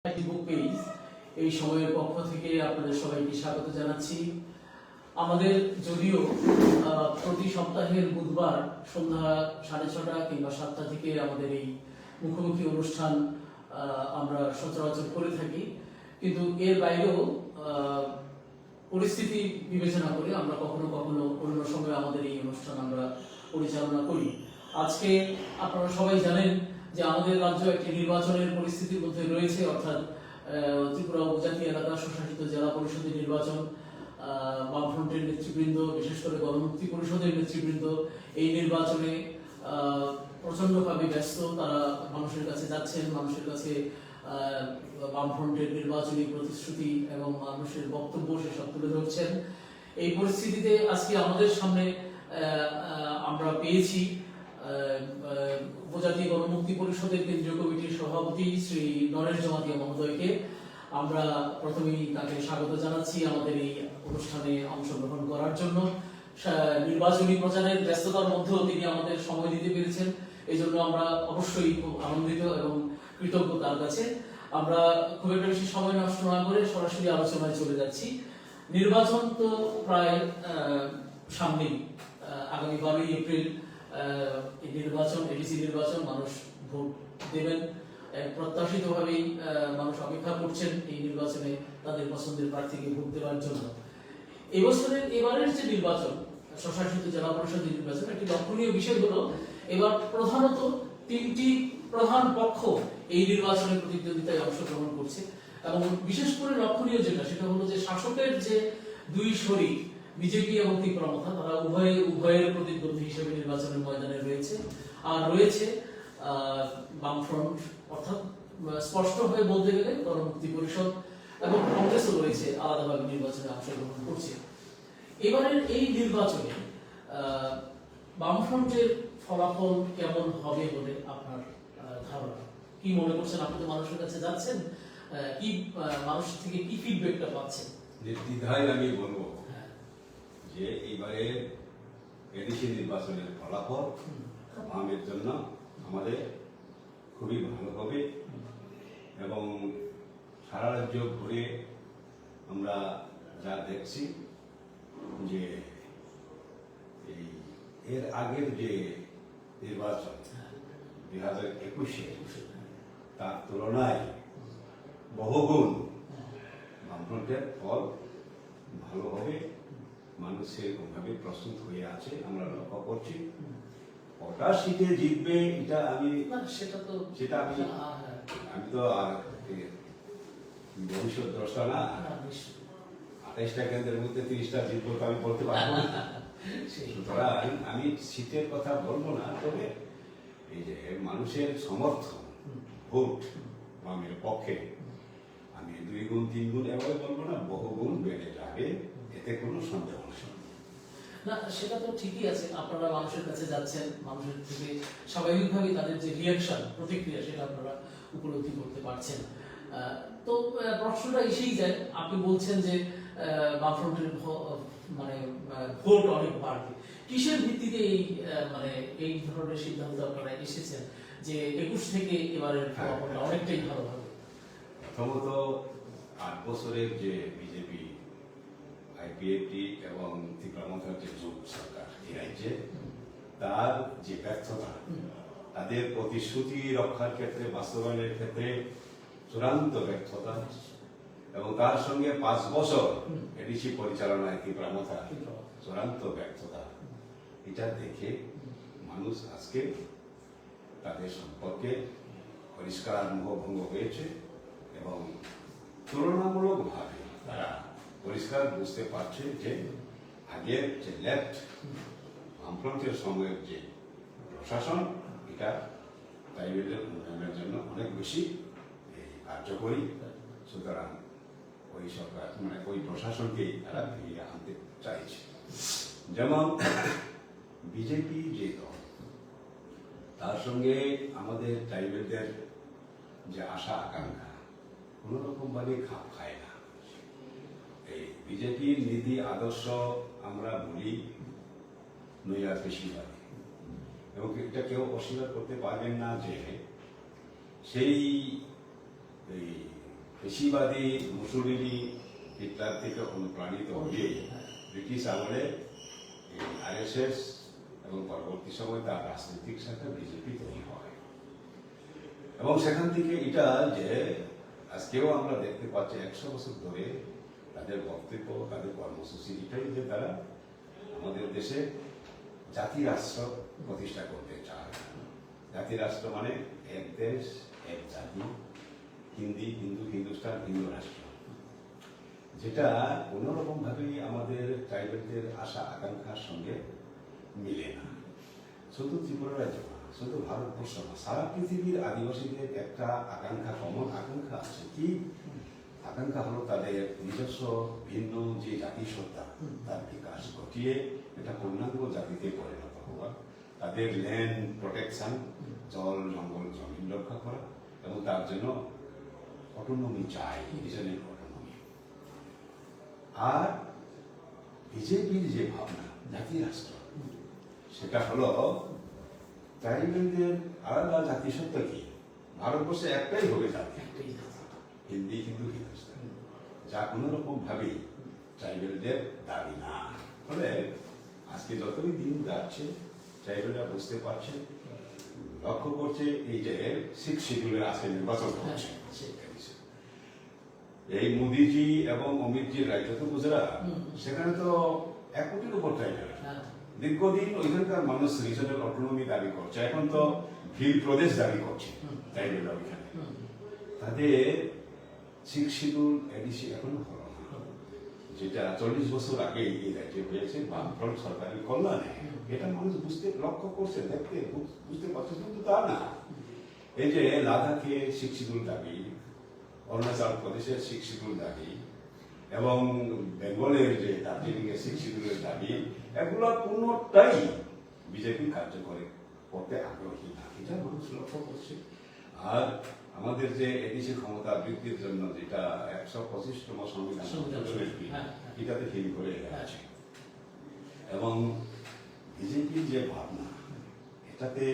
Facebook page এই সময়ের পক্ষ থেকে আপনাদের সবাইকে স্বাগত জানাচ্ছি। আমাদের যদিও প্রতি সপ্তাহের বুধবার সন্ধ্যা 6:30 কিংবা 7টা থেকে আমাদের এই মুখোমুখি অনুষ্ঠান আমরা সচরাচর করে থাকি, কিন্তু এর বাইরেও পরিস্থিতি বিবেচনা করে আমরা কখনো কখনো অন্য সময় আমাদের এই অনুষ্ঠান আমরা পরিচালনা করি। আজকে আপনারা সবাই জানেন যে আমাদের রাজ্য একটি নির্বাচনের পরিস্থিতির মধ্যে রয়েছে, অর্থাৎ ত্রিপুরা উপজাতি এলাকা স্বশাসিত জেলা পরিষদের নির্বাচন। বামফ্রন্টের নেতৃবৃন্দ, বিশেষ করে গণমুক্তি পরিষদের নেতৃবৃন্দ এই নির্বাচনে প্রচন্ডভাবে ব্যস্ত। তারা মানুষের কাছে যাচ্ছেন, মানুষের কাছে বামফ্রন্টের নির্বাচনী প্রতিশ্রুতি এবং মানুষের বক্তব্য সেসব তুলে ধরছেন। এই পরিস্থিতিতে আজকে আমাদের সামনে আমরা পেয়েছি উপজাতি গণমুক্তি পরিষদের কেন্দ্রীয় কমিটির সভাপতি শ্রী নরেশ জমাতিয়া মহোদয়কে। আমরা প্রথমেই তাকে স্বাগত জানাচ্ছি আমাদের এই অনুষ্ঠানে অংশগ্রহণ করার জন্য। নির্বাচনী প্রচারের ব্যস্ততার মধ্যেও তিনি আমাদের সময় দিতে পেরেছেন, এই জন্য আমরা অবশ্যই খুব আনন্দিত এবং কৃতজ্ঞ তার কাছে। আমরা খুব একটা বেশি সময় নষ্ট না করে সরাসরি আলোচনায় চলে যাচ্ছি। নির্বাচন তো প্রায় সামনেই, আগামী 12ই এপ্রিল নির্বাচন, এডিসি নির্বাচন। মানুষ ভোট দেবেন, প্রত্যাশিতভাবেই মানুষ অপেক্ষা করছেন এই নির্বাচনে তাদের পছন্দের প্রার্থীকে ভোট দেওয়ার জন্য। এবারের যে নির্বাচন, স্বশাসিত জেলা পরিষদের নির্বাচন, একটি লক্ষণীয় বিষয় হলো এবার প্রধানত 3টি প্রধান পক্ষ এই নির্বাচনে প্রতিদ্বন্দ্বিতায় অংশগ্রহণ করছে। এবং বিশেষ করে লক্ষণীয় যেটা, সেটা হলো যে শাসকের যে দুই শরিক বিজেপি এবং ত্রিপুরামথা, তারা উভয়ের প্রতিদ্বন্দ্বী হিসেবে নির্বাচনের ময়দানে রয়েছে। আর রয়েছে বামফ্রন্ট, অর্থাৎ স্পষ্টভাবে বলতে গেলে গণমুক্তি পরিষদ, এবং কংগ্রেসও রয়েছে আলাদাভাবে নির্বাচনে অংশগ্রহণ করছে। এবারের এই নির্বাচনে বামফ্রন্টের ফলাফল কেমন হবে বলে আপনার ধারণা? কি মনে করছেন? আপনি তো মানুষের কাছে যাচ্ছেন, কি মানুষ থেকে কি ফিডব্যাকটা পাচ্ছেন? নির্দ্বিধায় আমি বলবো যে এইবারে এডিসি নির্বাচনের ফলাফল বামের জন্য আমাদের খুবই ভালো হবে। এবং সারা রাজ্য ঘুরে আমরা যা দেখছি যে এই এর আগের যে নির্বাচন 2021 তার তুলনায় বহুগুণ বামফ্রন্টের ফল ভালো হবে। মানুষ সেরকমভাবে প্রস্তুত হয়ে আছে, আমরা লক্ষ্য করছি। কটা সিটে জিতবে এটা আমি তো আর ভবিষ্যৎ দ্রষ্টা না। 28টা কেন্দ্রের মধ্যে 30টা জিতবো তো আমি বলতে পারবো না। সুতরাং আমি সিটের কথা বলবো না, তবে এই যে মানুষের সমর্থন, ভোট বামের পক্ষে, আমি 2 গুণ 3 গুণ এভাবে বলবো না, বহুগুণ বেড়ে যাবে, এতে কোনো সন্দেহ না। সেটা তো ঠিকই আছে, আপনারা মানুষের কাছে যাচ্ছেন, মানুষের থেকে স্বাভাবিকভাবেই তাদের যে রিয়াকশন, প্রতিক্রিয়া, সেটা আপনারা উপলব্ধি করতে পারছেন। তো প্রশ্নটা এসেই যায়, আপনি বলছেন যে বামফ্রন্টের মানে ভোট অনেক বাড়বে। কিসের ভিত্তিতে এই ধরনের সিদ্ধান্ত আপনারা এসেছেন যে 21 থেকে এবারের ফলাফলটা অনেকটাই ভালো হবে? প্রথমত 8 বছরের যে বিজেপি, আইপিএফটি এবং ত্রিপুরামথার যে জোট সরকার এই রাজ্যে, তার যে ব্যর্থতা, তাদের প্রতিশ্রুতি রক্ষার ক্ষেত্রে, বাস্তবায়নের ক্ষেত্রে চূড়ান্ত ব্যর্থতা, এবং তার সঙ্গে 5 বছর এডিসি পরিচালনায় ত্রিপুরামথার চূড়ান্ত ব্যর্থতা, এটা দেখে মানুষ আজকে তাদের সম্পর্কে পরিষ্কার মোহভঙ্গ হয়েছে এবং তুলনামূলকভাবে তারা পরিষ্কার বুঝতে পারছে যে আগের যে লেফট বামফ্রন্টের সময়ের যে প্রশাসন, এটা ট্রাইবেলের উন্নয়নের জন্য অনেক বেশি কার্যকরী। সুতরাং ওই সরকার ওই প্রশাসনকেই তারা ফিরিয়ে আনতে চাইছে। যেমন বিজেপি যে দল, তার সঙ্গে আমাদের ট্রাইবেলদের যে আশা আকাঙ্ক্ষা কোন রকম ভাবে খাপ খায় না। এই বিজেপির নীতি আদর্শ আমরা বলি নৈরাজ বেশিরভাগ, এবং এটা কেউ অস্বীকার করতে পারবেন না যে সেই পেশিবাদী মুসলিনী হিটলার থেকে অনুপ্রাণিত হয়ে ব্রিটিশ আমলে আরএসএস এবং পরবর্তী সময় তার রাজনৈতিক শাখা বিজেপি তৈরি হয় এবং সেখান থেকে এটা যে আজকেও আমরা দেখতে পাচ্ছি 100 বছর ধরে তাদের বক্তব্য তাদের কর্মসূচি এটাই যে তারা আমাদের দেশে জাতি রাষ্ট্র প্রতিষ্ঠা করতে চায়। জাতি রাষ্ট্র মানে এক দেশ এক জাতি, হিন্দু হিন্দুস্তান হিন্দু রাষ্ট্র, যেটা কোনোরকম ভাবেই আমাদের ট্রাইবেলদের আশা আকাঙ্ক্ষার সঙ্গে মিলে না। শুধু ত্রিপুরা রাজ্য না, শুধু ভারতবর্ষ না, সারা পৃথিবীর আদিবাসীদের একটা আকাঙ্ক্ষা, কমন আকাঙ্ক্ষা আছে। কি আকাঙ্ক্ষা হলো তাদের নিজস্ব ভিন্ন যে জাতিসত্তা তার বিকাশ ঘটিয়ে এটা পূর্ণাঙ্গ জাতিতে পরিণত হওয়া, তাদের ল্যান্ড প্রোটেকশন, জল জঙ্গল জমিন রক্ষা করা এবং তার জন্য অটোনমি চাই, রিজনের অটোনমি। আর বিজেপির যে ভাবনা জাতি রাষ্ট্র, সেটা হলো ট্রাইবেলদের আলাদা জাতিসত্তা কি, ভারতবর্ষে একটাই হবে জাতি, হিন্দি হিন্দু হিন্দুস্তান, যা কোনো রকম ভাবেই ট্রাইবেলদের দাবি না। ফলে আজকে যতই দিন যাচ্ছে ট্রাইবেলরা বুঝতে পারছে, লক্ষ্য করছে এই যে 6 শিডিউলের আজকে নির্বাচন হচ্ছে, এই মোদিজি এবং অমিতজির রাজ্য তো গুজরাট, সেখানে তো 1 কোটির উপর ট্রাইবেল। দীর্ঘদিন ওইখানকার মানুষ রিজনাল অটোনমি দাবি করছে, এখন তো ভিল প্রদেশ দাবি করছে ট্রাইবেলরা ওইখানে। তাদের 6 শিডিউল এডিসি এখনো হলো না, যেটা 40 বছর আগে এই রাজ্যে হয়েছে বামফ্রন্ট সরকারের কল্যাণে। এটা মানুষ লক্ষ্য করছে, দেখতে বুঝতে পারছে, কিন্তু তা না। এই যে লাদাখে 6 শিডিউল দাবি, অরুণাচল প্রদেশের 6 শিডিউল দাবি এবং বেঙ্গলের যে দার্জিলিং এর 6 শিডিউলের দাবি, এগুলো পূর্ণটাই বিজেপি কার্যকরী করতে আগ্রহী না, এটা মানুষ লক্ষ্য করছে। আর আমাদের যে এডিসি ক্ষমতা বৃদ্ধির জন্য যেটা 125তম সংবিধান এটাতে হিল করে আছে এবং বিজেপির যে ভাবনা, এটাতে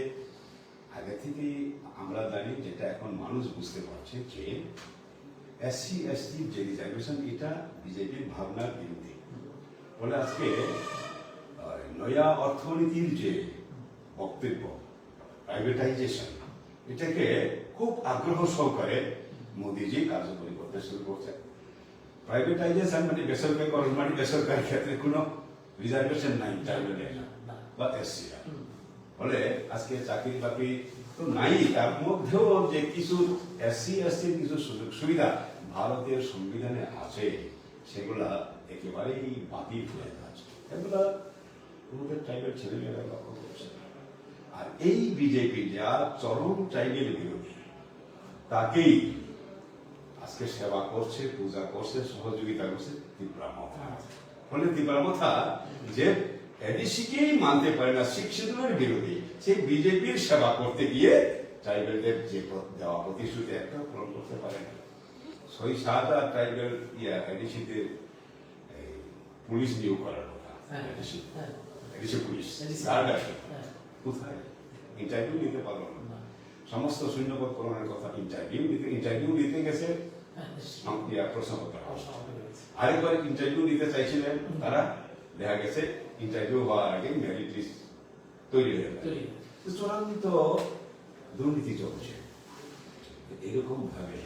আগে থেকেই আমরা জানি, যেটা এখন মানুষ বুঝতে পারছে যে এসসি এসটি যে রিজার্ভেশন, এটা বিজেপির ভাবনার বিরুদ্ধে। বলে আজকে নয়া অর্থনীতির যে বক্তব্য, প্রাইভেটাইজেশন, এটাকে খুব আগ্রহ সহকারে মোদিজি কার্যকরী করতে শুরু করছে। প্রাইভেটাইজেশন মানে বেসরকারীকরণ, মানে বেসরকারি ক্ষেত্রে কোনো রিজার্ভেশন নাই ট্রাইবেলের বা এসসিরা। ফলে আজকে চাকরি বাকরি তো নাই, তার মধ্যেও যে কিছু এসসি এসটির কিছু সুযোগ সুবিধা ভারতের সংবিধানে আছে, সেগুলা একেবারেই বাতিল হয়ে যাচ্ছে। এগুলা আমাদের ট্রাইবেল ছেলেমেয়েরা লক্ষ্য করছে। আর এই বিজেপি যা চরম ট্রাইবেল বিরোধী, তাকেই আজকে সেবা করছে, পূজা করছে, সহযোগিতা করছে ত্রিপুরা মাথা। ফলে ত্রিপুরা মাথা যে এডিসিকেই মানতে পারে না, 6 শিডিউলের বিরোধী, সেই বিজেপির সেবা করতে গিয়ে ট্রাইবেলদের যে দেওয়া প্রতিশ্রুতি একটা পূরণ করতে পারে না। 6-7 ট্রাইবেল এডিসিতে পুলিশ নিয়োগ করার কথা, এডিসি পুলিশ কোথায়, ইন্টারভিউ নিতে পারলো না। সমস্ত শূন্যপদ পূরণের কথা, ইন্টারভিউ দিতে গেছে প্রশ্নপত্র, আরেকবার ইন্টারভিউ দিতে চাইছিলেন তারা, দেখা গেছে ইন্টারভিউ হওয়ার আগে মেরিট লিস্ট তৈরি হয়ে গেছে। চূড়ান্ত দুর্নীতি চলছে। এরকম ভাবে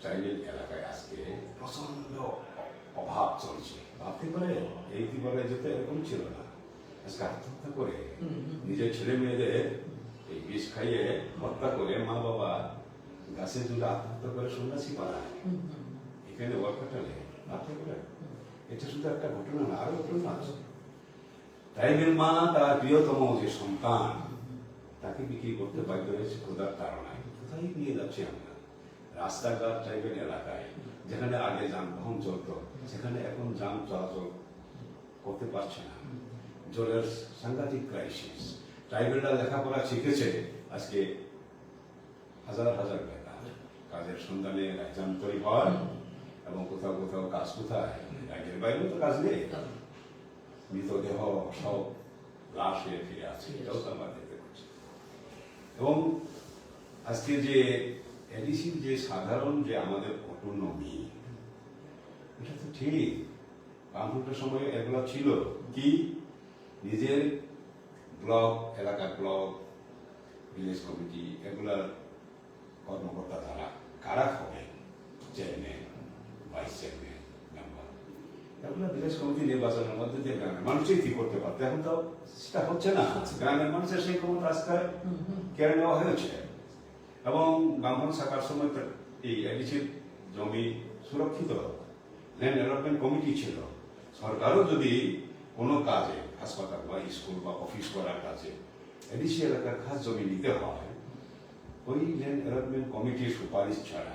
ট্রাইবেল এলাকায় আজকে প্রচন্ড অভাব চলছে। ভাবতে পারে এই ত্রিপুরা যেতে এরকম ছিল না, আজকে আত্মহত্যা করে নিজের ছেলে মেয়েদের এই বিষ খাইয়ে হত্যা করে, মা বাবা গাছে জুড়ে আত্মহত্যা করে সন্ন্যাসী পালায়, এখানে ওয়ার্কাটালে ভাবতে পারে। এটা শুধু একটা ঘটনা না, আরো ঘটনা আছে। ট্রাইবেল মা তার প্রিয়তম যে সন্তান, তাকে বিক্রি করতে বাধ্য হয়েছে ক্ষুধার তাড়নায়। কোথায় নিয়ে যাচ্ছি আমরা? রাস্তাঘাট ট্রাইবেল এলাকায়, যেখানে আগে যানবাহন চলত, সেখানে এখন যান চলাচল করতে পারছে না। জলের সাংঘাতিক ক্রাইসিস। ট্রাইবেলরা লেখাপড়া শিখেছে, আজকে হাজার হাজার বেকার, কাজের সন্ধানে রাজ্যান্তরী হয় এবং কোথাও কোথাও কাজ কোথায়, রাজ্যের বাইরেও তো কাজ নেই, মৃতদেহ সব লাশ হয়ে ফিরে আছে, এটাও তো আমরা দেখতে পাচ্ছি। এবং আজকে যে এডিসির যে সাধারণ যে আমাদের অটোনমি, এটা তো ঠিক বামফ্রন্টের সময় এগুলো ছিল কি, নিজের ব্লক, এলাকার ব্লক, ভিলেজ কমিটি, এগুলার কর্মকর্তা দ্বারা কারা হবে চেয়ারম্যান, ভাইস চেয়ারম্যান, মেম্বার, এগুলো ভিলেজ কমিটি নির্বাচনের মধ্যে দিয়ে গ্রামের মানুষই ঠিক করতে পারতো। এখন তো সেটা হচ্ছে না, গ্রামের মানুষের সেই ক্ষমতা আজকে কেড়ে নেওয়া হয়েছে। এবং বামফ্রন্ট থাকার সময় এই এডিসির জমি সুরক্ষিত, ল্যান্ড ডেভেলপমেন্ট কমিটি ছিল। সরকারও যদি কোনো কাজে, হাসপাতাল বা স্কুল বা অফিস করার কাজে এডিসি এলাকার খাস জমি নিতে হয়, ওই ল্যান্ড ডেভেলপমেন্ট কমিটির সুপারিশ ছাড়া,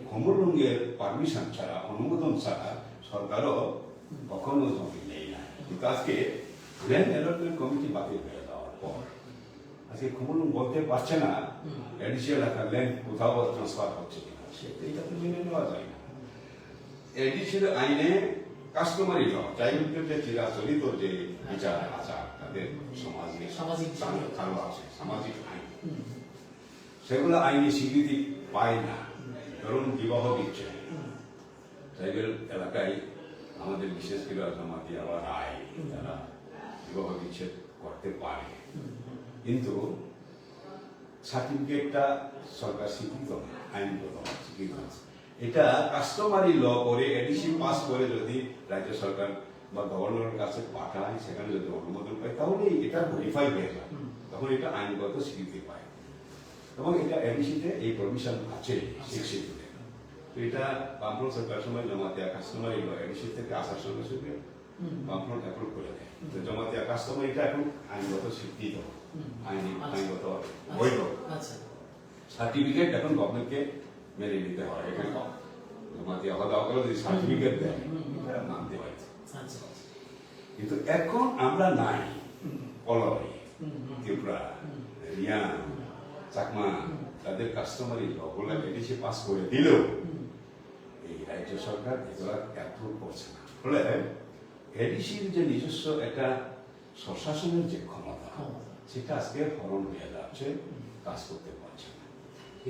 খমরুঙ্গের পারমিশন ছাড়া, অনুমোদন ছাড়া সরকারও কখনো জমি নেই না। কিন্তু আজকে ল্যান্ড ডেভেলপমেন্ট কমিটি বাতিল হয়ে যাওয়ার পর আজকে খমরুঙ্গ বলতে পারছে না এডিসি এলাকার ল্যান্ড কোথাও ট্রান্সফার হচ্ছে কিনা, এটা তো মেনে নেওয়া যায় না। এডিসির আইনে কাস্টমারি ল, ট্রাইবেলদের যে চিরাচরিত যে বিচার আচার, তাদের সমাজে চালু আছে, সামাজিক আইন, সেগুলো আইনি স্বীকৃতি পায় না। ধরুন বিবাহ বিচ্ছেদ, ট্রাইবেল এলাকায় আমাদের বিশেষ করে জমাতি আবার রায়, তারা বিবাহ বিচ্ছেদ করতে পারে, কিন্তু সার্টিফিকেটটা সরকার স্বীকৃত না, আইনগত স্বীকৃত না। এটা কাস্টমারি ল করে এডিসি পাস করে যদি রাজ্য সরকার বা গভর্নরের কাছে পাঠায়, সেখানে যদি অনুমোদন পায়, তাহলে এটা ভেরিফাই হয়ে যায়, তখন এটা আইনগত স্বীকৃতি পায়। এবং এটা এডিসিতে এই পারমিশন আছে স্বীকৃতি। তো এটা বামফ্রন্ট সরকার সময় জমাতিয়া কাস্টমারি ল এডিসি থেকে আসার সঙ্গে সঙ্গে বামফ্রন্ট অ্যাপ্রুভ করে দেয়। তো জমাতিয়া কাস্টমার এটা এখন আইনগত স্বীকৃত, আইনগত বৈধ সার্টিফিকেট এখন গভর্নমেন্টকে মেনে নিতে হয়। এখানে জমাতিয়া আলাদা করে যদি সার্টিফিকেট দেয়, এটা মানতে হয়। কিন্তু এখন আমরা নাই, পলয়, ত্রিপুরা, রিয়াং, চাকমা, তাদের কাস্টমারি লগুলা এডিসি পাস করে দিলেও এই রাজ্য সরকার এগুলা অ্যাপ্রুভ করছে না। ফলে এডিসির যে নিজস্ব একটা স্বশাসনের যে ক্ষমতা, সেটা আজকে হরণ হয়ে যাচ্ছে, কাজ করতে পারছে না।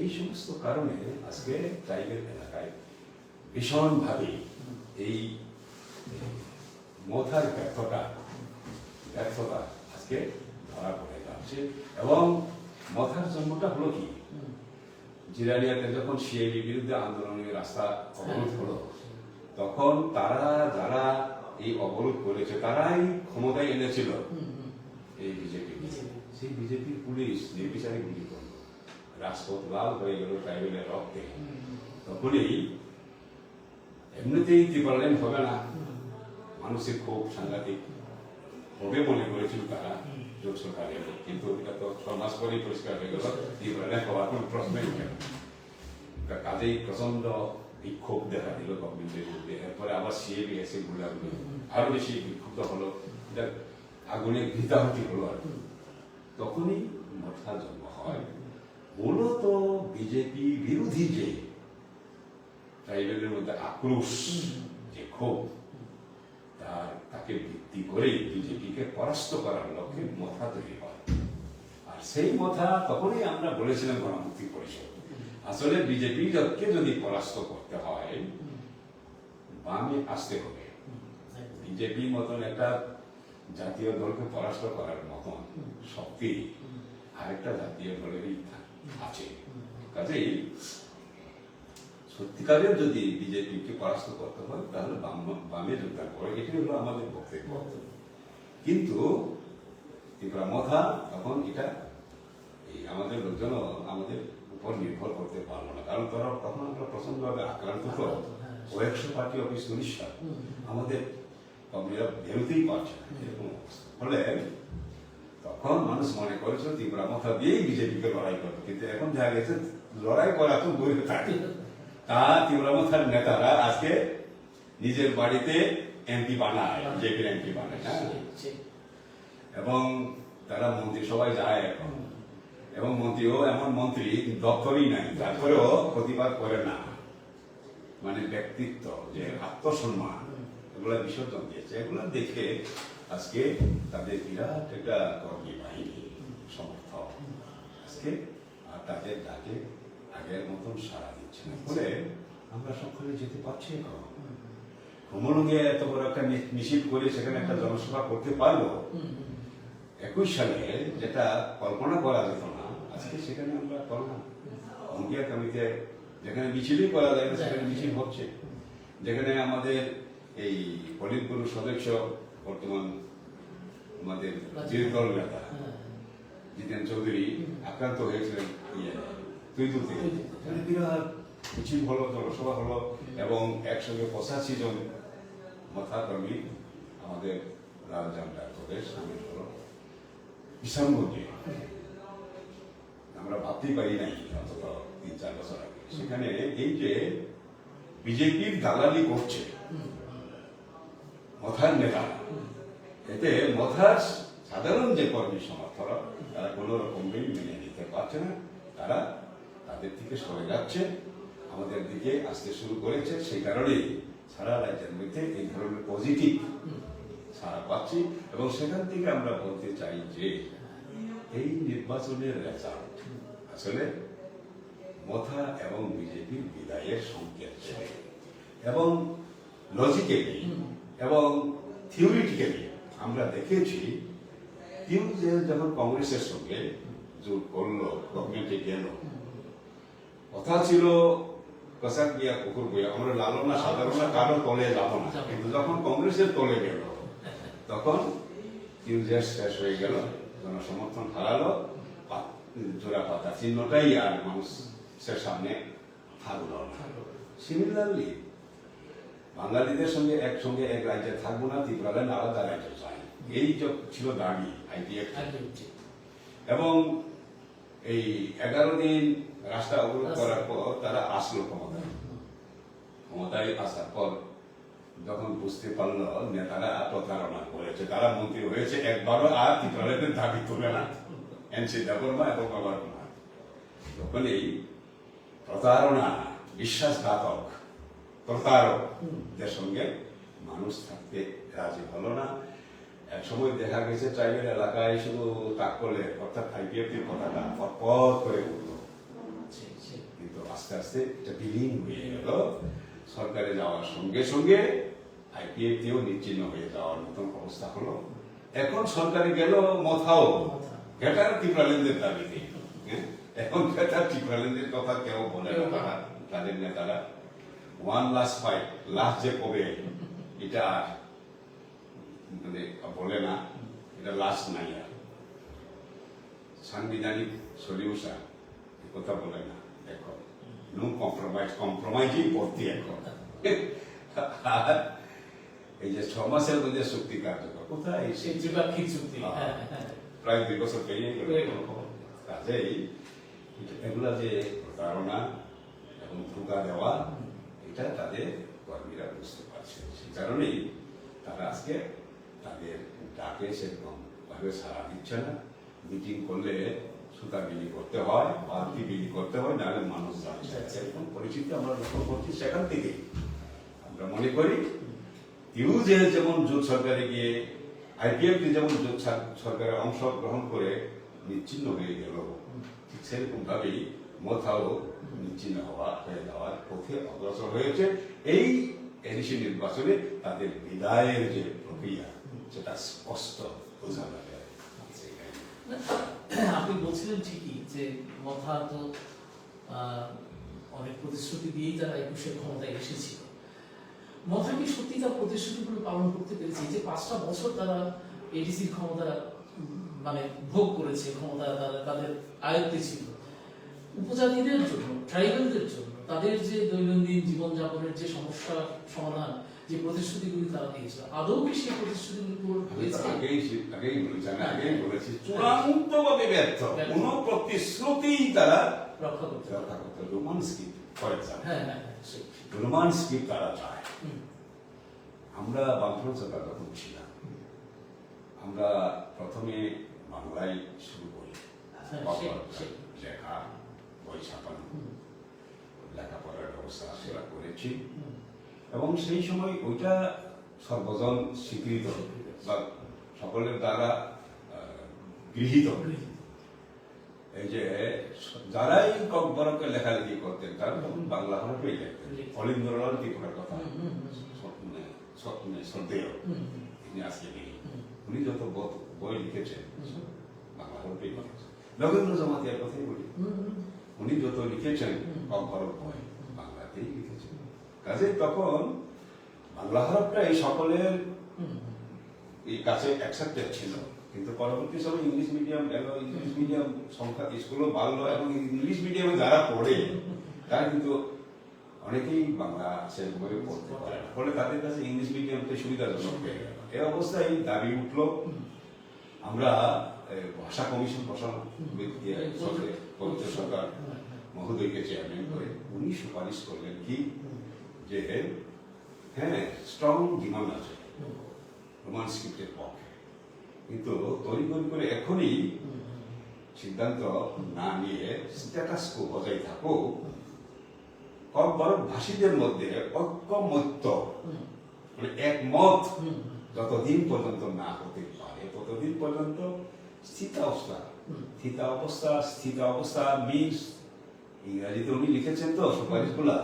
এই সমস্ত কারণে আজকে ট্রাইবেল এলাকায় ভীষণভাবে এই মথার ব্যর্থতা আজকে ধরা পড়ে যাচ্ছে। এবং মথার জন্মটা হলো কি, জিরানিয়াতে যখন সিআইডি বিরুদ্ধে আন্দোলনের রাস্তা অবরোধ হলো, তখন তারা যারা এই অবরোধ করেছে তারাই ক্ষমতায় এনেছিল এই বিজেপি। সেই বিজেপির পুলিশ নির্বিচারে গুলি করলো, রাজপথ লাল হয়ে গেল ট্রাইবেলের রক্তে। তখনই এমনিতেই ত্রিপুরাল্যান্ড হবে না, মানুষের খুব সাংঘাতিক হবে মনে করেছিল তারা, জোট সরকার এলো, কিন্তু এটা তো 6 মাস পরেই পরিষ্কার হয়ে গেল ত্রিপুরাল্যান্ড হওয়ার কোনো প্রশ্নই উঠে না। কাজেই প্রচন্ড বিক্ষোভ দেখা দিল গভর্নমেন্টের বিরুদ্ধে। এরপরে আবার সিএবি এসে গুলাগুলো আরো বেশি বিক্ষুব্ধ হলো, এটা আগুনে ঘৃতাহুতি হলো। আর তখনই মথার জন্ম হয়। মূলত বিজেপি বিরোধী যে ট্রাইবেলের মধ্যে আক্রোশ, যে ক্ষোভ, তাকে ভিত্তি করে বিজেপিকে পরাস্ত করার লক্ষ্যে মথা তৈরি হয়। আর সেই মথা তখনই আমরা বলেছিলাম গণমুক্তি পরিষদ। আসলে বিজেপিকে যদি পরাস্ত করতে হয়, বামে আসতে হবে। বিজেপির মতন একটা জাতীয় দলকে পরাস্ত করার মতন শক্তি আরেকটা জাতীয় দলেরই আছে। কাজেই সত্যিকারের যদি বিজেপিকে পরাস্ত করতে হয়, তাহলে বামে যোগদান করে, এটি হলো আমাদের বক্তব্য। কিন্তু ত্রিপুরা মথা তখন এটা আমাদের লোকজন আমাদের উপর নির্ভর করতে পারলো না, কারণ তারা তখন আমরা প্রচন্ডভাবে আক্রান্ত তো। 100 পার্টি অফিস 19 আমাদের কর্মীরা বেরোতেই পারছে না, এরকম অবস্থা। ফলে তখন মানুষ মনে করেছিল ত্রিপুরা মথা দিয়েই বিজেপিকে লড়াই করবে, কিন্তু এখন দেখা গেছে লড়াই করা তো দূরে থাকে। তা ত্রিপুরা মথার নেতারা আজকে নিজের বাড়িতে এমপি বানায়, বিজেপির এমপি বানায়, হ্যাঁ, এবং তারা মন্ত্রী সবাই যায় এখন। এবং মন্ত্রীও এমন মন্ত্রী দপ্তরই নাই, তারপরেও প্রতিবাদ করে না। মানে ব্যক্তিত্ব, যে আত্মসম্মান, এগুলা বিসর্জন দিয়েছে। এগুলো দেখে আজকে তাদের বিরাট একটা কর্মী বাহিনী সমর্থক আজকে আর তাদের ডাকে আগের মতন সাড়া দিচ্ছে না, ফলে আমরা সকলে যেতে পারছি এখন। ভ্রমণে এত বড় একটা মিছিল করে সেখানে একটা জনসভা করতে পারলো 21 সালে, যেটা কল্পনা করা যেত না, আজকে সেখানে আমরা করলাম। অঙ্গিয়াকামিতে যেখানে মিছিলই করা যায় না সেখানে মিছিল হচ্ছে, যেখানে আমাদের এই পলিট ব্যুরো সদস্য বর্তমান আমাদের দল নেতা জিতেন চৌধুরী আক্রান্ত হয়েছিলেন তুইদুল থেকে, বিরাট মিছিল হলো, জনসভা হলো, এবং একসঙ্গে 85 জন মথাকর্মী আমাদের রাজধানী প্রদেশ সামিল হলো কিষানগঞ্জে। আমরা ভাবতেই পারি নাই অন্তত 3-4 বছর আগে। সেখানে এই যে বিজেপির দালালি করছে মথার নেতা, এতে মথার সাধারণ যে কর্মী সমর্থকরা তারা কোনো রকমই মেনে নিতে পারছে না, তারা তাদের থেকে সরে যাচ্ছে, আমাদের দিকে আসতে শুরু করেছে। সেই কারণেই সারা রাজ্যের মধ্যে এই ধরনের পজিটিভ সারা পাচ্ছি, এবং সেখান থেকে আমরা বলতে চাই যে এই নির্বাচনের রেজাল্ট আসলে মথা এবং বিজেপির বিদায়ের সংকেত দেবে, এবং লজিক্যালি এবং থিওরিটিক্যালি আমরা দেখেছি যখন কংগ্রেসের সঙ্গে জোট করলো, গভর্নমেন্টে গেল, কথা ছিল কসাক গিয়া কুকুর বইয়া, আমরা লালনা সাধারণ কারো তলে যাব না, কিন্তু যখন কংগ্রেসের তলে গেল তখন শেষ হয়ে গেল, জনসমর্থন হারালো, জোড়া পাতা চিহ্নটাই আর মানুষের সামনে থাকলো না। সিমিলারলি বাঙালিদের সঙ্গে একসঙ্গে এক রাজ্যে থাকবো না, ত্রিপুরাল্যান্ড আলাদা রাজ্যে চাই, এই ছিল দাবি আইপিএফ। এবং এই 11 দিন রাস্তা অবরোধ করার পর তারা আসলো ক্ষমতায় আসার পর যখন বুঝতে পারলো নেতারা প্রতারণা করেছে, তারা মন্ত্রী হয়েছে, একবারও আর ত্রিপুরাল্যান্ডের দাবি তুলে না, এনসি দেববর্মা এবং গভর্নর, তখন এই প্রতারণা, বিশ্বাসঘাতক প্রতারকদের সঙ্গে মানুষ থাকতে রাজি হলো না। এক সময় দেখা গেছে ট্রাইবেল এলাকায় শুধু তাক করলে, অর্থাৎ আইপিএফটির কথাটা পথ করে উঠলো, কিন্তু আস্তে আস্তে এটা বিলীন হয়ে গেল। সরকারে যাওয়ার সঙ্গে সঙ্গে আইপিএফটিও নিশ্চিহ্ন হয়ে যাওয়ার মতন অবস্থা হলো। এখন সরকারে গেল মথাও গ্রেটার ত্রিপুরাল্যান্ডের দাবিতে, এখন গ্রেটার ত্রিপুরাল্যান্ডের কথা কেউ বলে না, তাদের নেতারা ওয়ান লাস্ট ফাইট, লাস্ট যে কবে এটা মানে বলে না, এটা লাস্ট নাই, আর সাংবিধানিক সলিউশন কথা বলে না, এখন নো কম্প্রোমাইজ, কম্প্রোমাইজই ভর্তি এখন। আর এই যে 6 মাসের মধ্যে চুক্তি কার্যকর, কোথায় সেই দ্বিপাক্ষিক চুক্তি প্রায় 2 বছর পেরিয়ে গেল, কাজেই এগুলা যে প্রতারণা এবং ধোঁকা দেওয়া, এটা তাদের কর্মীরা বুঝতে পারছে। সেই কারণেই তারা আজকে তাদের ডাকে সেরকম ভাবে সাড়া দিচ্ছে না। মিটিং করলে সুতা বিলি করতে হয়, বালতি বিলি করতে হয়, নাহলে মানুষ যাচ্ছে। এরকম পরিস্থিতি আমরা লক্ষ্য করছি। সেখান থেকে আমরা মনে করি যেমন জোট সরকারে গিয়ে আইপিএফ যেমন জোট সরকারে অংশগ্রহণ করে নিশ্চিহ্ন হয়ে গেল, ঠিক সেরকম ভাবেই মথাও নিশ্চিহ্ন হয়ে যাওয়ার পথে অগ্রসর হয়েছে। এই এডিসি নির্বাচনে তাদের বিদায়ের যে প্রক্রিয়া, সেটা স্পষ্ট বোঝা যাবে। আপনি বলছিলেন ঠিকই যে মথা তো অনেক প্রতিশ্রুতি দিয়েই তারা 21-এর ক্ষমতায় এসেছিল। মথা কি সত্যি তার প্রতিশ্রুতিগুলো পালন করতে পেরেছে? যে 5টা বছর তারা এডিসির ক্ষমতা মানে ভোগ করেছে, ক্ষমতা তাদের আয়ত্তে ছিল, উপজাতিদের জন্য, ট্রাইবালদের জন্য তাদের যে দৈনন্দিন জীবনযাপনের যে সমস্যা সমাধান, যে প্রতিশ্রুতিগুলি তারা দিয়েছিল, আদৌ কি সেই প্রতিশ্রুতিগুলি পূরণ হয়েছে? আগেই বলেছি চূড়ান্তভাবে ব্যর্থ। কোন প্রতিশ্রুতি তারা রক্ষা করতে রোমান স্কিপ ফর এক্সাম্পল, হ্যাঁ রোমান স্কিপ তারা চায়। আমরা বামফ্রন্ট সরকার যখন ছিলাম, আমরা প্রথমে বাংলায় শুরু করি, লেখা বই ছাপানো, লেখাপড়ার ব্যবস্থা সেরা করেছি, এবং সেই সময় ওইটা সর্বজন স্বীকৃত বা সকলের দ্বারা গৃহীত। এই যে যারাই বরকে লেখালেখি করতেন তারা তখন বাংলা হরফেই লিখতেন। অলিন্দ্রলাল ত্রিপুরার কথা শ্রদ্ধেয়, তিনি আজকে নেই, উনি যত বই লিখেছেন বাংলা হরফেই লিখেছেন। নগেন্দ্র জমাতিয়ার কথাই বলি, উনি যত লিখেছেন কম হরফ বই বাংলাতেই লিখেছেন। কাজে তখন বাংলা হরফটা এই সকলের এই কাছে অ্যাকসেপ্টেড ছিল, কিন্তু পরবর্তী সময় ইংলিশ মিডিয়াম এলো, ইংলিশ মিডিয়াম সংখ্যা স্কুলও বাড়লো এবং ইংলিশ মিডিয়ামে যারা পড়ে তারা কিন্তু অনেকেই বাংলা সেরকমভাবে পড়তে পারে না, ফলে তাদের কাছে ইংলিশ মিডিয়ামটা সুবিধাজনক হয়ে গেল। এই অবস্থায় দাবি উঠলো আমরা ভাষা কমিশন বসানো, পবিত্র সরকার মহোদয়কে চেয়ারম্যান করে উনি সুপারিশ করলেন কি যে হ্যাঁ স্ট্রং ডিমান্ড আছে রোমান স্ক্রিপ্টের পক্ষে, কিন্তু তড়িঘড়ি করে এখনই সিদ্ধান্ত না নিয়ে স্ট্যাটাস কো বজায় থাকুক, বরং ভাষীদের মধ্যে ঐক্যমত্য মানে একমত যতদিন পর্যন্ত না হতে পারে ততদিন পর্যন্ত স্থিতাবস্থা মিনস, ইংরাজিতে উনি লিখেছেন তো সুপারিশগুলা,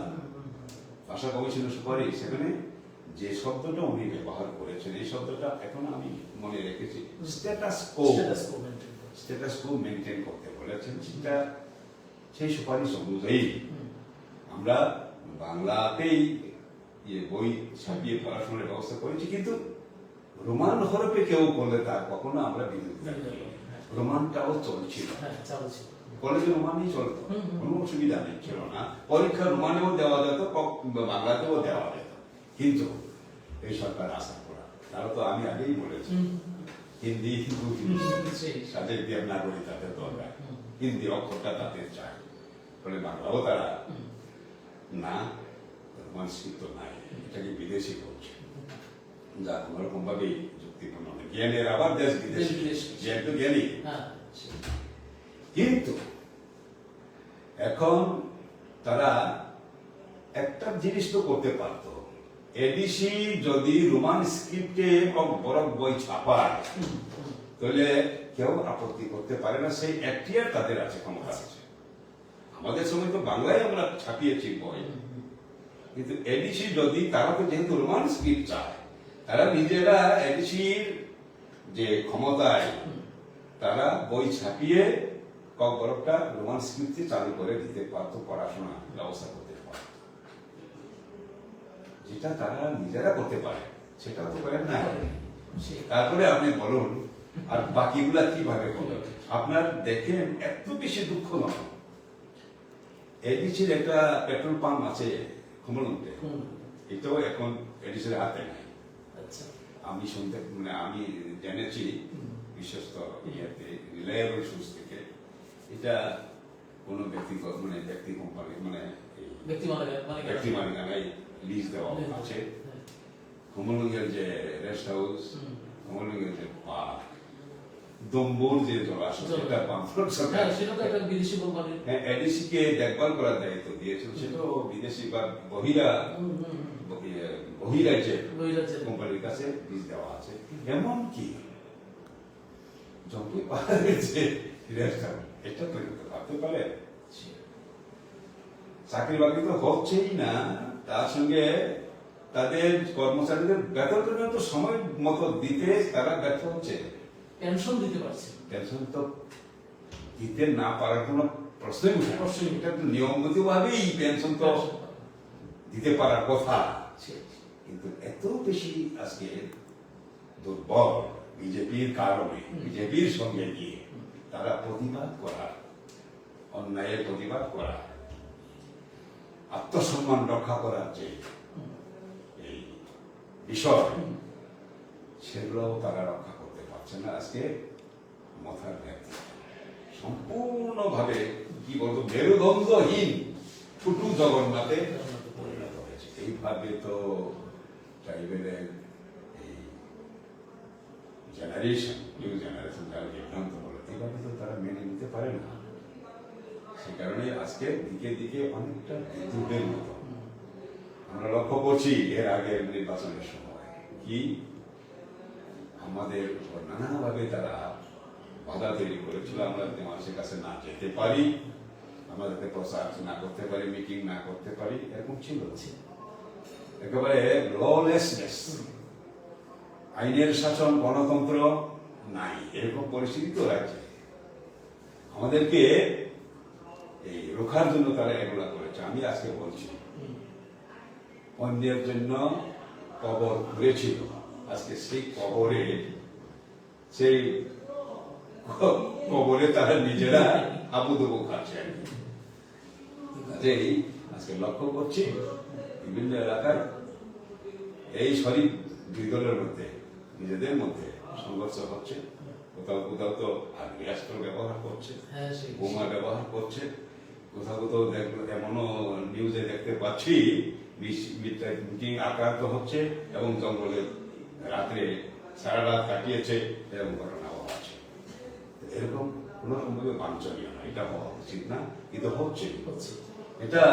ভাষা কমিশনের সুপারিশ, সেখানে যে শব্দটা উনি ব্যবহার করেছেন এই শব্দটা এখন আমি মনে রেখেছি, স্ট্যাটাস কো মেনটেন করতে বলেছেন। সেটা সেই সুপারিশ অনুযায়ী আমরা বাংলাতেই বই ছাপিয়ে পড়াশোনার ব্যবস্থা করেছি, কিন্তু রোমান হরফে কেউ করলে তার কখনো আমরা বিরোধিতা করি। রোমানটাও চলছিল, কলেজে রোমানই চলতো, কোনো অসুবিধা নেই, ছিল না। পরীক্ষা রোমানেও দেওয়া যেত, বাংলাতেও দেওয়া যেত, কিন্তু এই সরকার আশা করা তারা তো আমি আগেই বলেছি হিন্দি তাদের দেবনাগরী তাদের দরকার, হিন্দি অক্ষরটা তাদের চায়, ফলে বাংলাও তারা না, রোমান স্ক্রিপ্ট নাই, এটাকে বিদেশি করছে, যা কোনোরকম ভাবেই যুক্তিপূর্ণ নয়। জ্ঞানের আবার দেশ বিদেশ, জ্ঞান তো জ্ঞানী, কিন্তু এখন তারা একটা জিনিস তো করতে পারতো, এডিসি যদি রোমান স্ক্রিপ্টে বড় বই ছাপায় তাহলে কেউ আপত্তি করতে পারে না, সেই এখতিয়ার তাদের আছে, ক্ষমতা আছে। আমাদের সময় তো বাংলায় আমরা ছাপিয়েছি বই, কিন্তু এডিসি যদি, তারা তো যেহেতু রোমান স্ক্রিপ্ট চায়, তারা নিজেরা এডিসির যে ক্ষমতায় তারা বই ছাপিয়ে বরফটা রোমান স্ক্রিপ্টে চালু করে দিতে পারতো, পড়াশোনা ব্যবস্থা করতে পারত, যেটা তারা নিজেরা করতে পারে সেটা তো করেন না। তারপরে আপনি বলুন আর বাকিগুলা কিভাবে করবেন? আপনার দেখেন এত বেশি দুঃখ নয়, এডিসির একটা পেট্রোল পাম্প আছে কমলন্তে, এটাও এখন এডিসির হাতে নাই। আমি শুনতে মানে আমি জেনেছি বিশ্বস্ত ইয়েতে রিলায়েবল সোর্স থেকে, এটা কোন ব্যক্তিগত মানে ব্যক্তি কোম্পানি মানে ব্যক্তি মালিকানায় লিজ দেওয়া আছে। কমলগঞ্জের যে রেস্ট হাউস, কমলগঞ্জের যে পার্ক, দম্বুর যে জলাশয়, এটা বামফ্রন্ট সরকার এডিসি কে দেখভাল করার দায়িত্ব দিয়েছিল, সেটাও বিদেশি বা বহিরাজ্যের কোম্পানির কাছে লিজ দেওয়া আছে। এমনকি জম্পি পাহাড়ের যে রেস্ট হাউস, এটা তৈরি করতে ভাবতে পারে, চাকরি বাকরি তো হচ্ছেই না, তার সঙ্গে তাদের কর্মচারীদের বেতন তো সময় মতো দিতে তারা ব্যর্থ হচ্ছে, পেনশন দিতে পারছে, পেনশন তো দিতে না পারার কোনো প্রশ্নই উঠে, এটা তো নিয়মগত ভাবেই পেনশন তো দিতে পারার কথা, কিন্তু এত বেশি আজকে দুর্বল বিজেপির কারণে, বিজেপির সঙ্গে গিয়ে তারা প্রতিবাদ করার, অন্যায়ের প্রতিবাদ করা, আত্মসম্মান রক্ষা করার যে এই বিষয়, সেগুলোও তারা রক্ষা করতে পারছে না। আজকে মাথার ব্যক্তি সম্পূর্ণভাবে কি বলতো মেরুদণ্ডহীন টুটু জগন্নাথে পরিণত হয়েছে। এইভাবে তো ট্রাইবেলের এই জেনারেশন, নিউ জেনারেশন যারা বিভ্রান্ত হলো, এইভাবে তো তারা মেনে নিতে পারে না। সে কারণে আজকে দিকে দিকে অনেকটা বিদ্যুতের মতো আমরা লক্ষ্য করছি এর আগের নির্বাচনের সময় কি আমাদের নানাভাবে তারা বাধা তৈরি করেছিল, আমরা যাতে মানুষের কাছে না যেতে পারি, আমরা যাতে প্রচার না করতে পারি, মিটিং না করতে পারি, এরকম ছিল। একেবারে ললেসনেস, আইনের শাসন, গণতন্ত্র নাই, এরকম পরিস্থিতি তো রাজ্যে। আমাদেরকে এই রোখার জন্য তারা এগুলা করেছে। আমি আজকে বলছি, অন্যের জন্য কবর খুঁড়েছিল, আজকে সেই কবরে তারা নিজেরা আবুদুবু খাচ্ছে। আজকে লক্ষ্য করছি বিভিন্ন এলাকায় এই শরীফ দুই দলের মধ্যে, নিজেদের মধ্যে সংঘর্ষ হচ্ছে। কোথাও কোথাও তো আগ্নেয়াস্ত্র ব্যবহার করছে, বোমা ব্যবহার করছে, কোথাও কোথাও এমনও নিউজে দেখতে পাচ্ছি মিটিং আক্রান্ত হচ্ছে এবং জঙ্গলে রাত্রে সারা রাত কাটিয়েছে, এরকম ঘটনাও আছে। এরকম কোন রকমভাবে বাঞ্ছনীয় না, এটা হওয়া উচিত না, কিন্তু হচ্ছে। এটা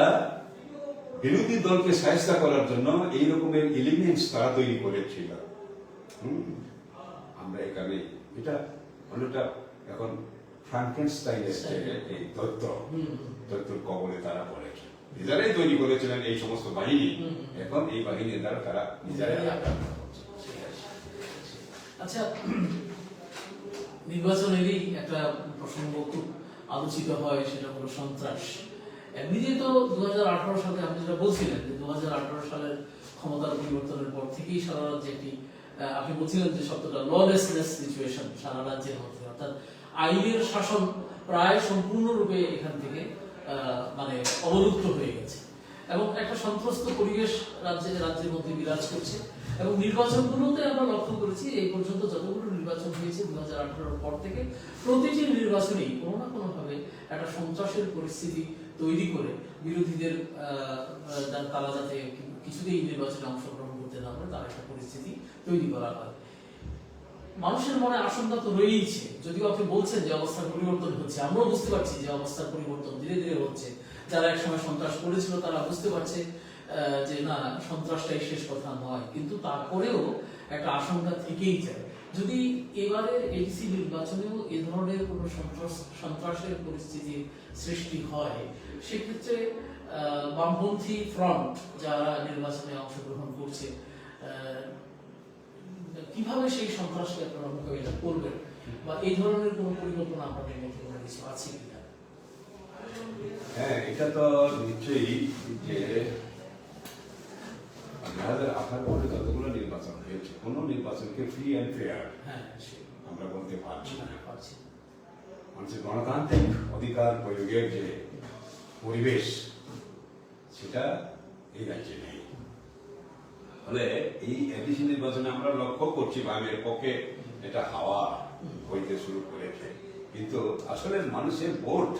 বিরোধী দলকে সাহায্য করার জন্য এই রকমের এলিমেন্টস তারা তৈরি করেছিল। আমরা এখানে এটা অনেকটা এখন ফ্রাঙ্কেনস্টাইনের এই তথ্যর কবলে তারা পড়েছে। নিজেরাই তৈরি করেছিলেন এই সমস্ত বাহিনী, এখন এই বাহিনীর দ্বারা তারা নিজেরাই আক্রান্ত করছে। আচ্ছা, নির্বাচনেরই একটা প্রসঙ্গ খুব আলোচিত হয়, সেটা হলো সন্ত্রাস। এমনিতে তো 2018 সালে আপনি যেটা বলছিলেন যে 2018 সালের ক্ষমতার পরিবর্তনের পর থেকেই সারা রাজ্যে একটি, আপনি বলছিলেন যে শব্দটা ললেসনেস সিচুয়েশন সারা রাজ্যের মধ্যে, অর্থাৎ আইনের শাসন প্রায় সম্পূর্ণরূপে এখান থেকে মানে অবলুপ্ত হয়ে গেছে এবং একটা সন্ত্রস্ত পরিবেশ রাজ্যের মধ্যে বিরাজ করছে। এবং নির্বাচনগুলোতে আমরা লক্ষ্য করেছি এই পর্যন্ত যতগুলো নির্বাচন হয়েছে 2018 পর থেকে প্রতিটি নির্বাচনেই কোনো না কোনো ভাবে একটা সন্ত্রাসের পরিস্থিতি তৈরি করে বিরোধীদের তারা যাতে কিছুতেই নির্বাচনে অংশগ্রহণ করতে না পারে তার একটা পরিস্থিতি তৈরি করা হয়। মানুষের মনে আশঙ্কা তো রয়েইছে, যদিও আপনি বলছেন যে অবস্থার পরিবর্তন হচ্ছে, আমরাও বুঝতে পারছি যে অবস্থার পরিবর্তন ধীরে ধীরে হচ্ছে। যারা একসময় সন্ত্রাস করেছিল তারা বুঝতে পারছে যে না, সন্ত্রাসটাই শেষ কথা নয়, কিন্তু তারপরেও একটা আশঙ্কা থেকেই যায়। যদি এবারের এডিসি নির্বাচনেও এ ধরনের কোনো সন্ত্রাসের পরিস্থিতির সৃষ্টি হয়, সেক্ষেত্রে বামপন্থী ফ্রন্ট যারা নির্বাচনে অংশগ্রহণ করছে কিভাবে সেই সন্ত্রাসকে আপনারা মোকাবিলা করবেন, বা এই ধরনের কোনো পরিকল্পনা আপনাদের মধ্যে কোনো কিছু আছে কিনা? হ্যাঁ, এটা তো নিশ্চয়ই যে 2018 যতগুলো নির্বাচন হয়েছে, কোন নির্বাচনকে ফ্রি অ্যান্ড ফেয়ার আমরা বলতে পারছি না। মানুষের গণতান্ত্রিক অধিকার প্রয়োগের যে পরিবেশ, সেটা এই রাজ্যে নেই। ফলে এই এডিসি নির্বাচনে আমরা লক্ষ্য করছি বামের পক্ষে এটা হাওয়া হইতে শুরু করেছে, কিন্তু আসলে মানুষের ভোট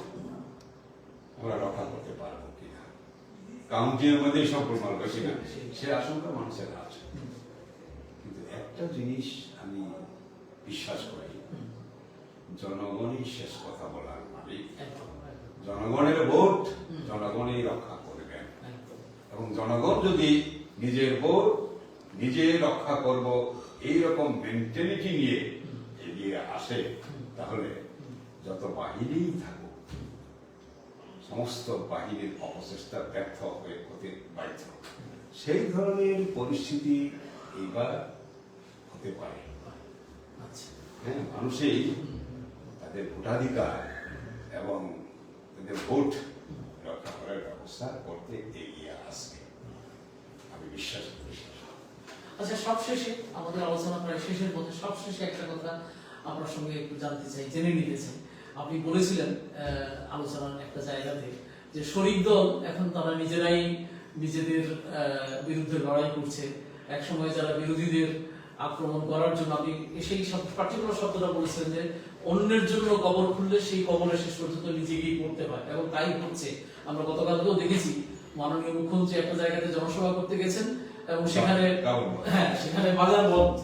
আমরা রক্ষা করতে পারবো কিনা, কাউন্টির মধ্যে সম্পূর্ণ বেশি না, সে আশঙ্কা মানুষের আছে। কিন্তু একটা জিনিস আমি বিশ্বাস করি, জনগণই শেষ কথা বলার মালিক। জনগণের ভোট জনগণই রক্ষা করবেন, এবং জনগণ যদি নিজের ভোট নিজে রক্ষা করব এইরকম মেন্টালিটি নিয়ে এগিয়ে আসে, তাহলে যত বাহিনী থাকুক সমস্ত বাহিনীর অপচেষ্টা ব্যর্থ হয়ে হতে বাধ্য। সেই ধরনের পরিস্থিতি এইবার হতে পারে। হ্যাঁ, মানুষই তাদের ভোটাধিকার এবং তাদের ভোট রক্ষা করার ব্যবস্থা করতে এগিয়ে আসবে, আমি বিশ্বাস করি। আচ্ছা, সবশেষে আমাদের আলোচনা প্রায় শেষের মধ্যে সবশেষে একটা কথা আপনার সঙ্গে একটু জানতে চাই, জেনে নিতে চাই। আপনি বলেছিলেন আলোচনার একটা জায়গাতে যে শরিক দল এখন তারা নিজেরাই নিজেদের বিরুদ্ধে লড়াই করছে। এক সময় যারা বিরোধীদের আক্রমণ করার জন্য, আপনি সেই পার্টিকুলার শব্দটা বলেছিলেন যে অন্যের জন্য কবর খুললে সেই কবরে শেষ পর্যন্ত নিজেকেই পড়তে হয়, এবং তাই হচ্ছে। আমরা গতকালকেও দেখেছি মাননীয় মুখ্যমন্ত্রী একটা জায়গাতে জনসভা করতে গেছেন এবং সেখানে সেখানে বাজার বন্ধ,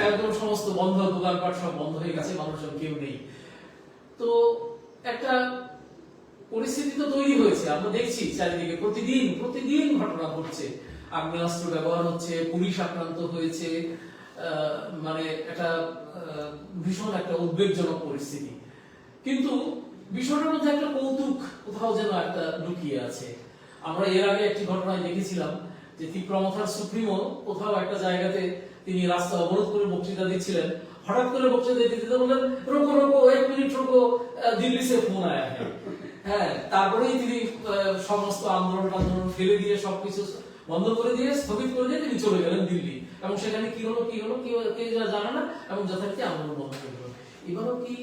একদম সমস্ত বন্ধ, দোকানপাট সব বন্ধ হয়ে গেছে, মানুষজন কেউ নেই। তো একটা পরিস্থিতি তো তৈরি হয়েছে, আমরা দেখছি চারিদিকে প্রতিদিন ঘটনা ঘটছে, আগ্নেয়াস্ত্র ব্যবহার হচ্ছে, পুলিশ আক্রান্ত হয়েছে, মানে একটা ভীষণ একটা উদ্বেগজনক পরিস্থিতি। কিন্তু বিষয়টার মধ্যে একটা কৌতুক কোথাও যেন একটা লুকিয়ে আছে। আমরা এর আগে একটি ঘটনায় দেখেছিলাম যে তীব্রমথার সুপ্রিমো কোথাও একটা জায়গাতে তিনি রাস্তা অবরোধ করে বক্তৃতা দিচ্ছিলেন, হঠাৎ করে বক্তৃতা দিতে দিতে বললেন রোকো রোকো এক মিনিট রোকো, দিল্লি সে ফোন আয়া হ্যায়। হ্যাঁ, তারপরেই তিনি সমস্ত আন্দোলন ফেলে দিয়ে সবকিছু বন্ধ করে দিয়ে স্থগিত করে দিয়ে তিনি চলে গেলেন দিল্লি, এবং সেখানে কি হলো কেউ জানে না, এবং যথারীতি আন্দোলন বন্ধ হয়ে গেল। এবারও কি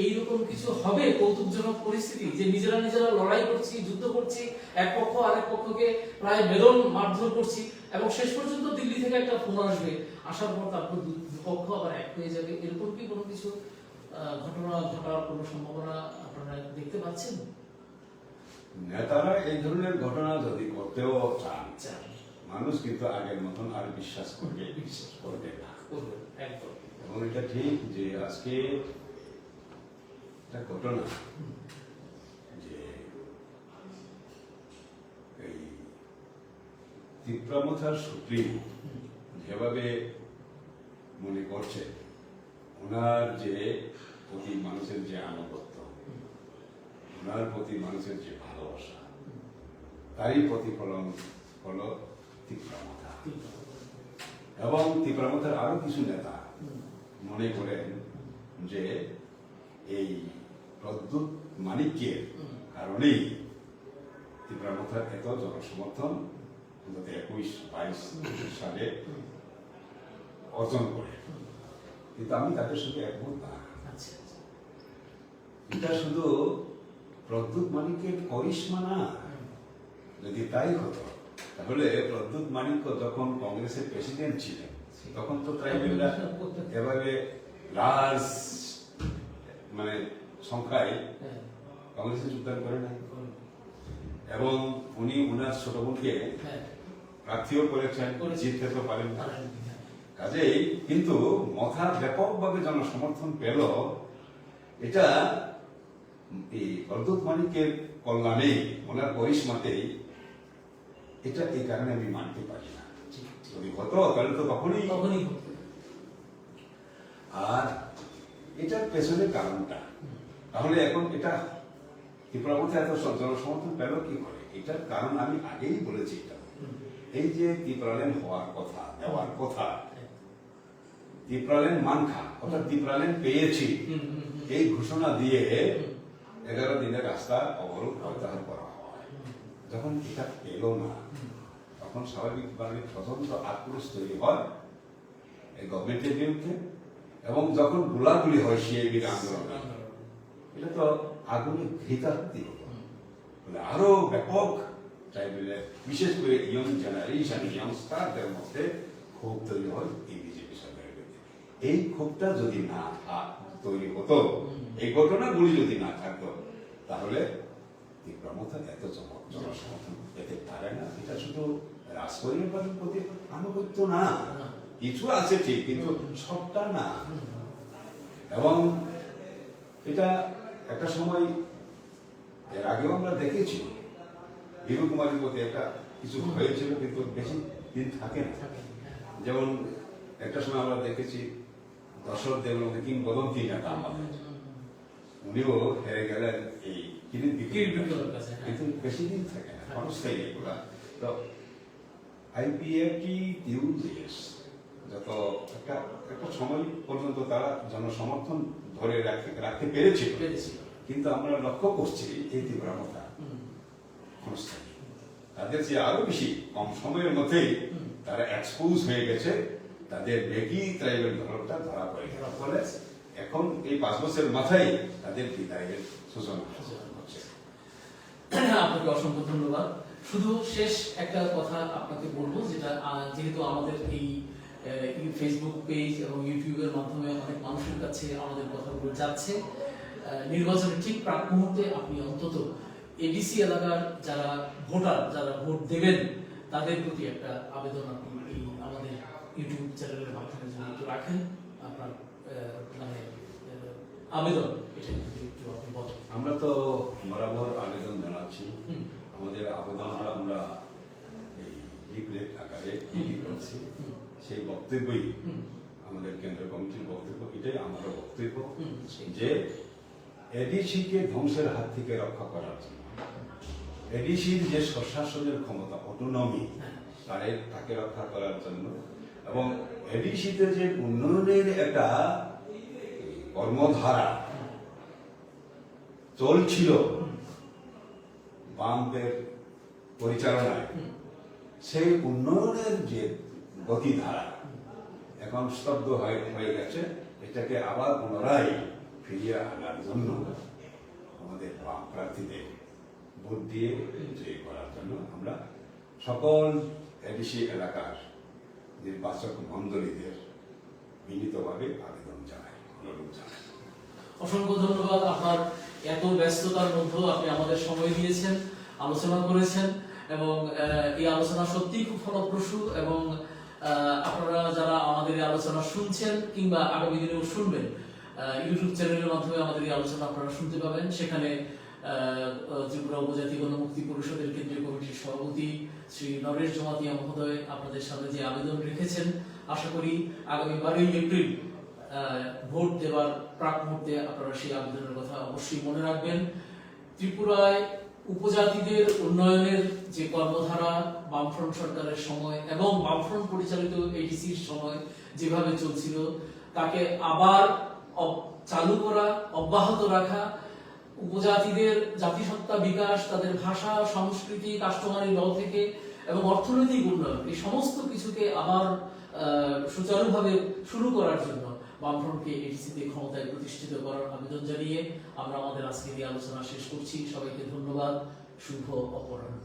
এইরকম কিছু হবে কৌতুকজনক পরিস্থিতি, যে নিজেরা লড়াই করছি, যুদ্ধ করছি, এক পক্ষ আরেক পক্ষকে প্রায় বেদম মারধর করছি, এবং শেষ পর্যন্ত দিল্লি থেকে একটা ফোন আসবে, আসার পর তারপর দুপক্ষ আবার এক হয়ে যাবে, এরকম কি কোনো কিছু ঘটনা ঘটার কোনো সম্ভাবনা আপনারা দেখতে পাচ্ছেন? নেতারা এই ধরনের ঘটনা যদি করতেও চান, মানুষ কিন্তু আগের মতন আর বিশ্বাস করবে না। এবং এটা ঠিক যে আজকে একটা ঘটনা যে এই তীব্রমথার সুপ্রিম যেভাবে মনে করছে ওনার যে প্রতি মানুষের যে আনুগত্য, ওনার প্রতি মানুষের যে ভালোবাসা, তারই প্রতিফলন হলো তীব্রমথা। এবং তীব্রমথার আরো কিছু নেতা মনে করেন যে এই প্রদ্যুৎ মানিক্যের কারণেই তীব্রমথার এত জনসমর্থন অন্তত 21-22 সালে অর্জন করে। কিন্তু আমি তাদের সঙ্গে একমত না। এটা শুধু প্রদ্যুৎ মানিক্যের করিশ্মা না। যদি তাই হতো তাহলে প্রদ্যুৎ মানিক্য যখন কংগ্রেসের প্রেসিডেন্ট ছিলেন তখন তো ট্রাইবেলরা এভাবে লার্জ মানে সংখ্যায় কংগ্রেসে যোগদান করে নাই, এবং উনি ওনার ছোট বোনকে প্রার্থীও করেছেন, জিততে তো পারেন না। কাজেই কিন্তু মথা ব্যাপকভাবে জনসমর্থন পেল, এটা এই প্রদ্যুৎ মানিক্যের কল্যাণেই, ওনার করিশ্মাতেই, এটা এই কারণে আমি মানতে পারি না। যদি হতো তাহলে তো তখনই। আর এটার পেছনের কারণটা তাহলে এখন এটা তীব্রমথা এত জনসমর্থন পেল কি করে? এটার কারণ আমি আগেই বলেছি। এটা এই যে তীব্রালেন হওয়ার কথা, দেওয়ার কথা, তীব্রালেন মানখা অর্থাৎ তীব্রালেন পেয়েছি এই ঘোষণা দিয়ে 11 দিনের রাস্তা অবরোধ প্রত্যাহার করা হয়। যখন এটা পেল না তখন স্বাভাবিকভাবে স্বতন্ত্র আক্রোশ তৈরি হয় এই গভর্নমেন্টের বিরুদ্ধে, এবং যখন গোলাগুলি হয় সিএবির আন্দোলনে, এটা তো আগুনে ঘৃতাক্তি হতো, আরো ব্যাপক ট্রাইবেলের বিশেষ করে ইয়ং জেনারেশন, ইয়ংস্টারদের মধ্যে ক্ষোভ তৈরি হয় এই বিজেপি সরকারের বিরুদ্ধে। এই ক্ষোভটা যদি না তৈরি হতো, এই ঘটনাগুলি যদি না থাকতো, তাহলে তীব্রমথা এত জনসমর্থন পেতে পারে না। এটা শুধু রাজপরিবারের প্রতি আনুগত্য না, কিছু আছে ঠিক, কিন্তু সবটা না। এবং এটা একটা সময় এর আগেও আমরা দেখেছি, বীরু কুমারীর প্রতি একটা কিছু হয়েছিল, কিন্তু বেশি দিন থাকে না। যেমন একটা সময় আমরা দেখেছি দশরথ দেবের মধ্যে কিংবদন্তি নেতা আমাদের, উনিও হেরে গেলেন এই কিন্তু বেশি দিন থাকে না, ক্ষণস্থায়ী এগুলা। তো আইপিএফটি দেশ যত একটা সময় পর্যন্ত তারা জনসমর্থন ধরে রাখতে পেরেছিল, কিন্তু আমরা লক্ষ্য করছি এই তীব্রমথা ক্ষণস্থায়ী, তাদের চেয়ে আরো বেশি কম সময়ের মধ্যেই তারা এক্সপোজ হয়ে গেছে, তাদের বেগি ট্রাইবেল ধরনটা ধরা পড়ে গেল। ফলে এখন এই 5 বছরের মাথায় তাদের বিদায়ের সূচনা হচ্ছে। আপনাকে অসংখ্য ধন্যবাদ। শুধু শেষ একটা কথা আপনাকে বলবো, যেটা যেহেতু আমাদের এই ফেসবুক পেজ এবং ইউটিউবের মাধ্যমে অনেক মানুষের কাছে আমাদের কথাগুলো যাচ্ছে, নির্বাচনের ঠিক প্রাক মুহূর্তে আপনি অন্তত এডিসি এলাকার যারা ভোটার, যারা ভোট দেবেন, তাদের প্রতি একটা আবেদন আপনি এই আমাদের ইউটিউব চ্যানেলের মাধ্যমে যদি একটু রাখেন, আপনার মানে আবেদন এটা একটু আপনি বলেন। আমরা তো বরাবর আবেদন জানাচ্ছি, আমাদের আবেদনটা আমরা এই লিফলেট আকারে করছি, সেই বক্তব্যই আমাদের কেন্দ্রীয় কমিটির বক্তব্য, এটাই আমারও বক্তব্য যে এডিসিকে ধ্বংসের হাত থেকে রক্ষা করার জন্য, এডিসির যে স্বশাসনের ক্ষমতা, অটোনমি, তাকে রক্ষা করার জন্য, এবং এডিসিতে যে উন্নয়নের একটা কর্মধারা চলছিল বামদের পরিচালনায়, সেই উন্নয়নের যে গতিধারা এখন স্তব্ধ হয়ে গেছে। এটাকে আবার পুনরায় ফিরিয়ে আনার জন্য আমাদের বাম প্রার্থীদের ভোট দিয়ে জয়ী করার জন্য আমরা সকল এডিসি এলাকার নির্বাচক মণ্ডলীদের বিনীতভাবে আবেদন জানাই, অনুরোধ জানাই। অসংখ্য ধন্যবাদ। আপনার এত ব্যস্ততার মধ্যেও আপনি আমাদের সময় দিয়েছেন, আলোচনা করেছেন, এবং এই আলোচনা সত্যিই খুব ফলপ্রসূ। এবং আপনারা যারা আমাদের এই আলোচনা শুনছেন কিংবা আগামী দিনেও শুনবেন, ইউটিউব চ্যানেলের মাধ্যমে আমাদের এই আলোচনা আপনারা শুনতে পাবেন। সেখানে ত্রিপুরা উপজাতি গণমুক্তি পরিষদের কেন্দ্রীয় কমিটির সভাপতি শ্রী নরেশ জমাতিয়া মহোদয় আপনাদের সামনে যে আবেদন রেখেছেন, আশা করি আগামী 12 এপ্রিল ভোট দেওয়ার প্রাক মুহূর্তে আপনারা সেই আবেদনের কথা অবশ্যই মনে রাখবেন। ত্রিপুরায় উপজাতিদের উন্নয়নের যে কর্মধারা বামফ্রন্ট সরকারের সময় এবং বামফ্রন্ট পরিচালিত এডিসির সময় যেভাবে চলছিল, তাকে আবার চালু করা, অব্যাহত রাখা, উপজাতিদের জাতিসত্তা বিকাশ, তাদের ভাষা, সংস্কৃতি, কাস্টমারি ল থেকে এবং অর্থনৈতিক উন্নয়ন, এই সমস্ত কিছুকে আবার সুচারুভাবে শুরু করার জন্য বামফ্রন্টকে এডিসিতে ক্ষমতায় প্রতিষ্ঠিত করার আবেদন জানিয়ে আমরা আমাদের আজকের এই আলোচনা শেষ করছি। সবাইকে ধন্যবাদ। শুভ অপরাহ্ন।